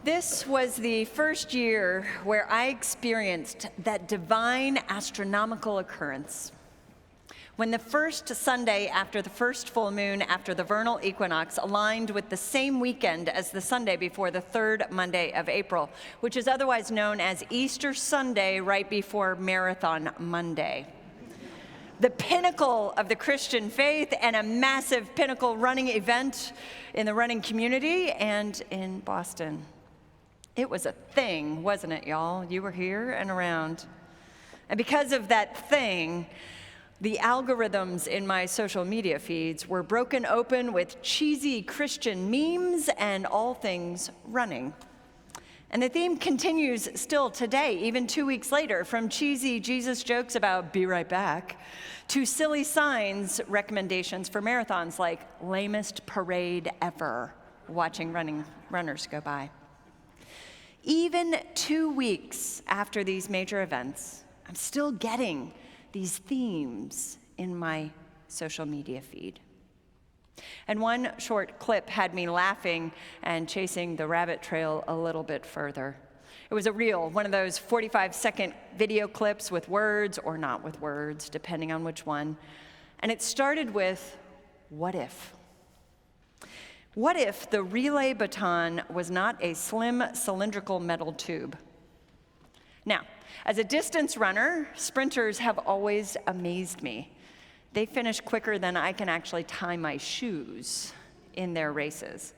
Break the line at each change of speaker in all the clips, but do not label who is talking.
This was the first year where I experienced that divine astronomical occurrence. When the first Sunday after the first full moon after the vernal equinox aligned with the same weekend as the Sunday before the third Monday of April, which is otherwise known as Easter Sunday right before Marathon Monday. The pinnacle of the Christian faith and a massive pinnacle running event in the running community and in Boston. It was a thing, wasn't it, y'all? You were here and around. And because of that thing, the algorithms in my social media feeds were broken open with cheesy Christian memes and all things running. And the theme continues still today, even 2 weeks later, from cheesy Jesus jokes about be right back to silly signs recommendations for marathons like lamest parade ever, watching runners go by. Even 2 weeks after these major events, I'm still getting these themes in my social media feed. And one short clip had me laughing and chasing the rabbit trail a little bit further. It was a reel, one of those 45-second video clips with words or not with words, depending on which one. And it started with, what if? What if the relay baton was not a slim cylindrical metal tube? Now, as a distance runner, sprinters have always amazed me. They finish quicker than I can actually tie my shoes in their races.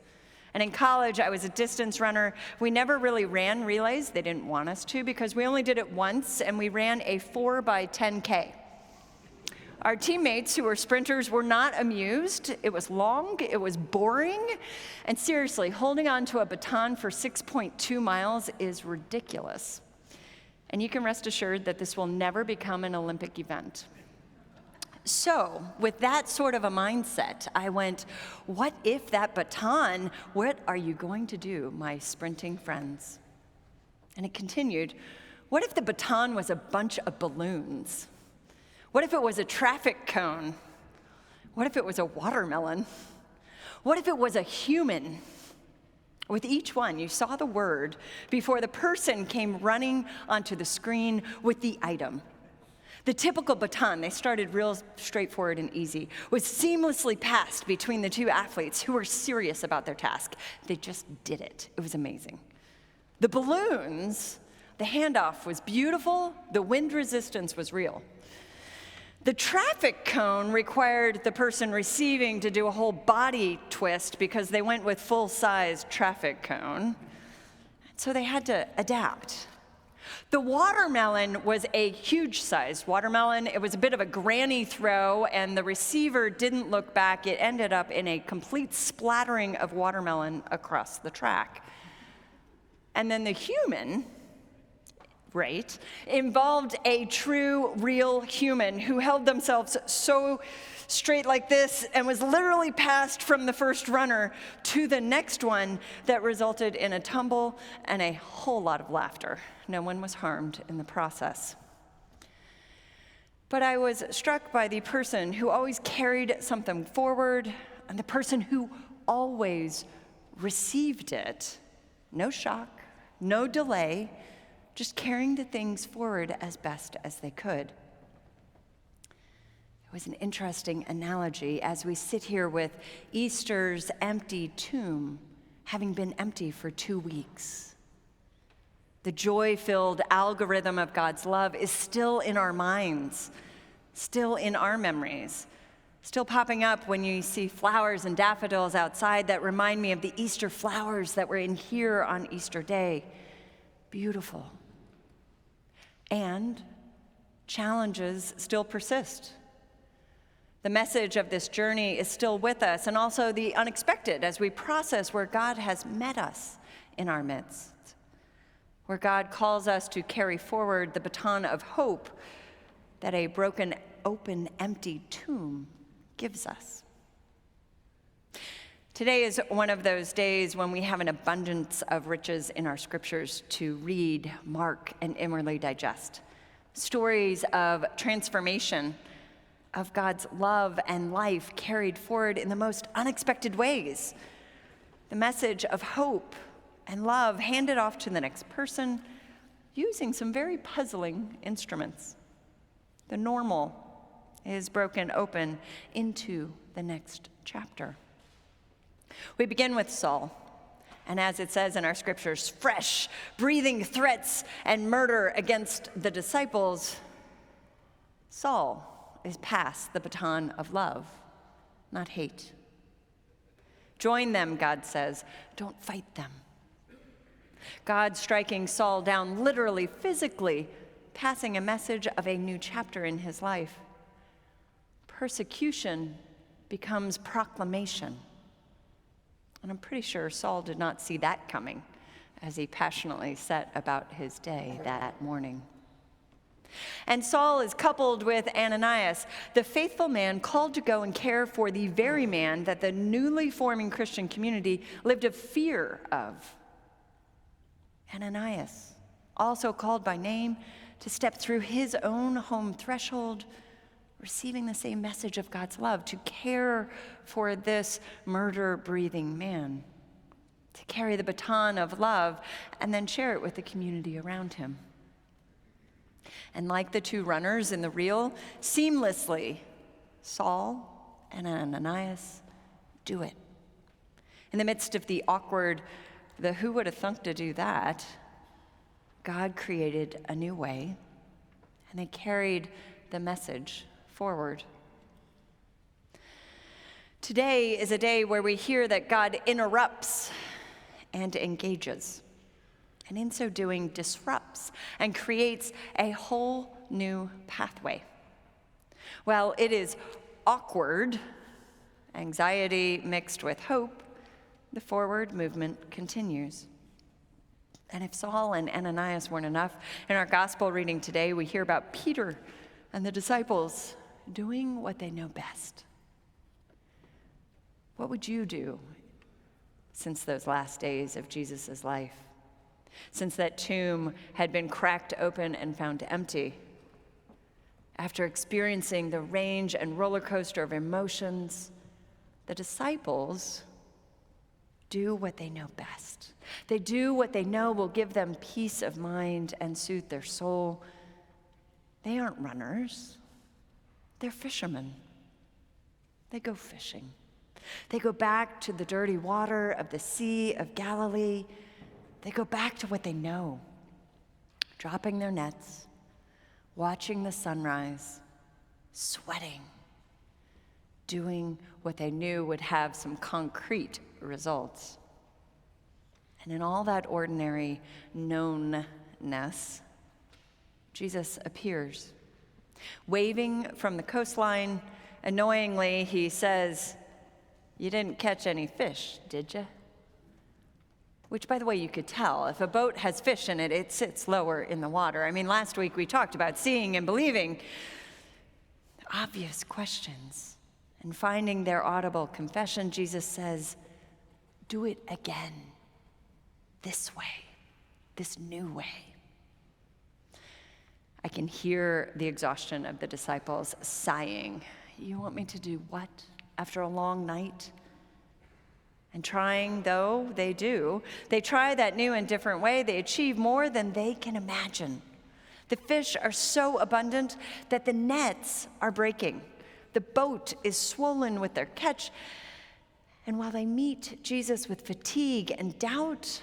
And in college, I was a distance runner. We never really ran relays. They didn't want us to because we only did it once, and we ran a 4x10K. Our teammates who were sprinters were not amused. It was long, it was boring, and seriously, holding on to a baton for 6.2 miles is ridiculous. And you can rest assured that this will never become an Olympic event. So, with that sort of a mindset, I went, what if that baton, what are you going to do, my sprinting friends? And it continued, what if the baton was a bunch of balloons? What if it was a traffic cone? What if it was a watermelon? What if it was a human? With each one, you saw the word before the person came running onto the screen with the item. The typical baton, they started real straightforward and easy, was seamlessly passed between the two athletes who were serious about their task. They just did it. It was amazing. The balloons, the handoff was beautiful. The wind resistance was real. The traffic cone required the person receiving to do a whole body twist because they went with full-size traffic cone. So they had to adapt. The watermelon was a huge-sized watermelon. It was a bit of a granny throw, and the receiver didn't look back. It ended up in a complete splattering of watermelon across the track. And then the human, right, involved a true, real human who held themselves so straight like this and was literally passed from the first runner to the next one that resulted in a tumble and a whole lot of laughter. No one was harmed in the process. But I was struck by the person who always carried something forward and the person who always received it. No shock, no delay, just carrying the things forward as best as they could. It was an interesting analogy as we sit here with Easter's empty tomb having been empty for 2 weeks. The joy-filled algorithm of God's love is still in our minds, still in our memories, still popping up when you see flowers and daffodils outside that remind me of the Easter flowers that were in here on Easter Day. Beautiful. And challenges still persist. The message of this journey is still with us, and also the unexpected as we process where God has met us in our midst, where God calls us to carry forward the baton of hope that a broken, open, empty tomb gives us. Today is one of those days when we have an abundance of riches in our scriptures to read, mark, and inwardly digest. Stories of transformation, of God's love and life carried forward in the most unexpected ways. The message of hope and love handed off to the next person using some very puzzling instruments. The normal is broken open into the next chapter. We begin with Saul, and as it says in our scriptures, fresh, breathing threats and murder against the disciples. Saul is passed the baton of love, not hate. Join them, God says. Don't fight them. God striking Saul down literally, physically, passing a message of a new chapter in his life. Persecution becomes proclamation. And I'm pretty sure Saul did not see that coming as he passionately set about his day that morning. And Saul is coupled with Ananias, the faithful man called to go and care for the very man that the newly forming Christian community lived a fear of. Ananias, also called by name, to step through his own home threshold, receiving the same message of God's love, to care for this murder-breathing man, to carry the baton of love and then share it with the community around him. And like the two runners in the reel, seamlessly, Saul and Ananias do it. In the midst of the awkward, the who would have thunk to do that, God created a new way, and they carried the message forward. Today is a day where we hear that God interrupts and engages, and in so doing disrupts and creates a whole new pathway. While it is awkward, anxiety mixed with hope, the forward movement continues. And if Saul and Ananias weren't enough, in our gospel reading today, we hear about Peter and the disciples doing what they know best. What would you do since those last days of Jesus' life? Since that tomb had been cracked open and found empty? After experiencing the range and roller coaster of emotions, the disciples do what they know best. They do what they know will give them peace of mind and soothe their soul. They aren't runners. They're fishermen. They go fishing. They go back to the dirty water of the Sea of Galilee. They go back to what they know, dropping their nets, watching the sunrise, sweating, doing what they knew would have some concrete results. And in all that ordinary knownness, Jesus appears. Waving from the coastline, annoyingly, he says, "You didn't catch any fish, did you?" Which, by the way, you could tell. If a boat has fish in it, it sits lower in the water. I mean, last week we talked about seeing and believing. Obvious questions. And finding their audible confession, Jesus says, do it again. This way. This new way. I can hear the exhaustion of the disciples sighing. You want me to do what after a long night? And trying, though they do, they try that new and different way. They achieve more than they can imagine. The fish are so abundant that the nets are breaking. The boat is swollen with their catch. And while they meet Jesus with fatigue and doubt,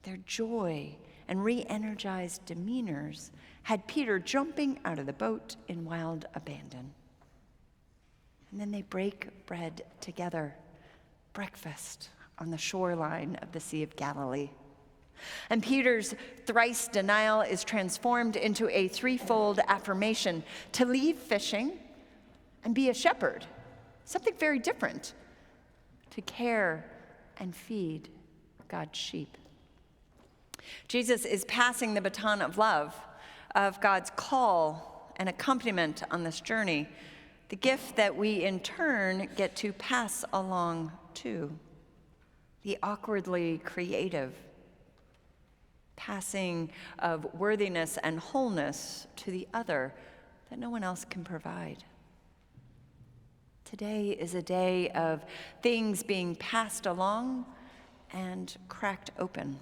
their joy and re-energized demeanors had Peter jumping out of the boat in wild abandon. And then they break bread together. Breakfast on the shoreline of the Sea of Galilee. And Peter's thrice denial is transformed into a threefold affirmation to leave fishing and be a shepherd, something very different, to care and feed God's sheep. Jesus is passing the baton of love, of God's call and accompaniment on this journey, the gift that we in turn get to pass along too, the awkwardly creative passing of worthiness and wholeness to the other that no one else can provide. Today is a day of things being passed along and cracked open.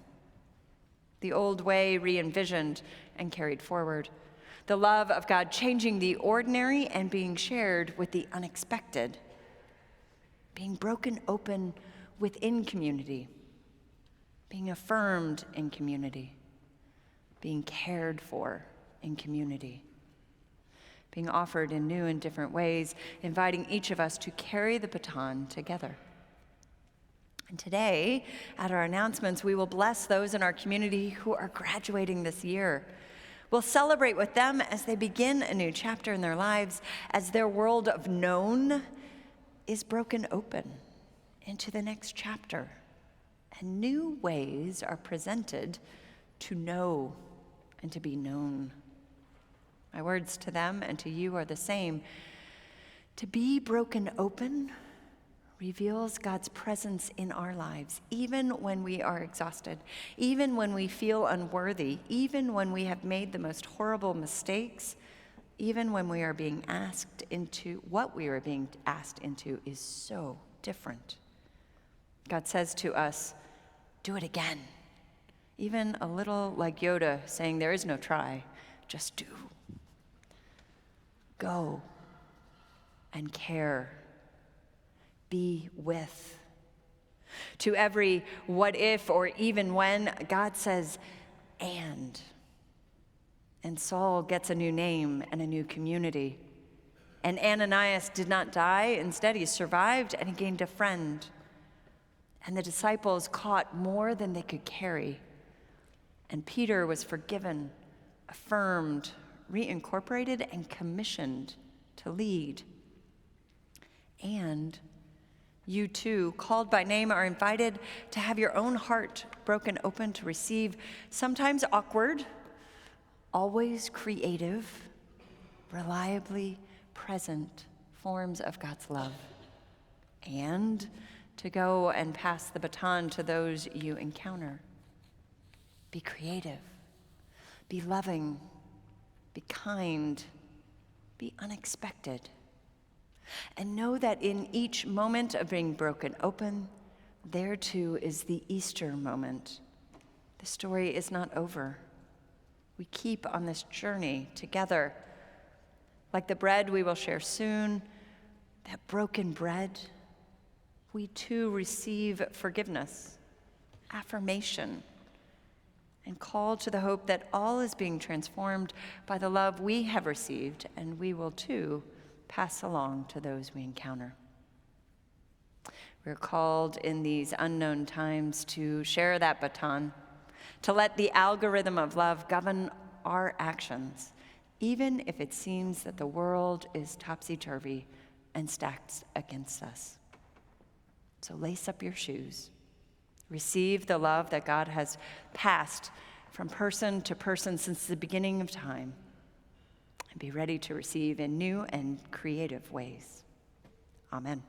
The old way re-envisioned and carried forward. The love of God changing the ordinary and being shared with the unexpected. Being broken open within community. Being affirmed in community. Being cared for in community. Being offered in new and different ways, inviting each of us to carry the baton together. And today, at our announcements, we will bless those in our community who are graduating this year. We'll celebrate with them as they begin a new chapter in their lives, as their world of known is broken open into the next chapter, and new ways are presented to know and to be known. My words to them and to you are the same. To be broken open reveals God's presence in our lives, even when we are exhausted, even when we feel unworthy, even when we have made the most horrible mistakes, even when we are being asked into, what we are being asked into is so different. God says to us, do it again. Even a little like Yoda saying, there is no try, just do. Go and care. Be with. To every what if or even when, God says, and Saul gets a new name and a new community. And Ananias did not die. Instead, he survived and he gained a friend. And the disciples caught more than they could carry. And Peter was forgiven, affirmed, reincorporated, and commissioned to lead. And you too, called by name, are invited to have your own heart broken open to receive sometimes awkward, always creative, reliably present forms of God's love, and to go and pass the baton to those you encounter. Be creative, be loving, be kind, be unexpected. And know that in each moment of being broken open, there too is the Easter moment. The story is not over. We keep on this journey together. Like the bread we will share soon, that broken bread, we too receive forgiveness, affirmation, and call to the hope that all is being transformed by the love we have received, and we will too pass along to those we encounter. We're called in these unknown times to share that baton, to let the algorithm of love govern our actions, even if it seems that the world is topsy-turvy and stacked against us. So lace up your shoes. Receive the love that God has passed from person to person since the beginning of time, and be ready to receive in new and creative ways. Amen.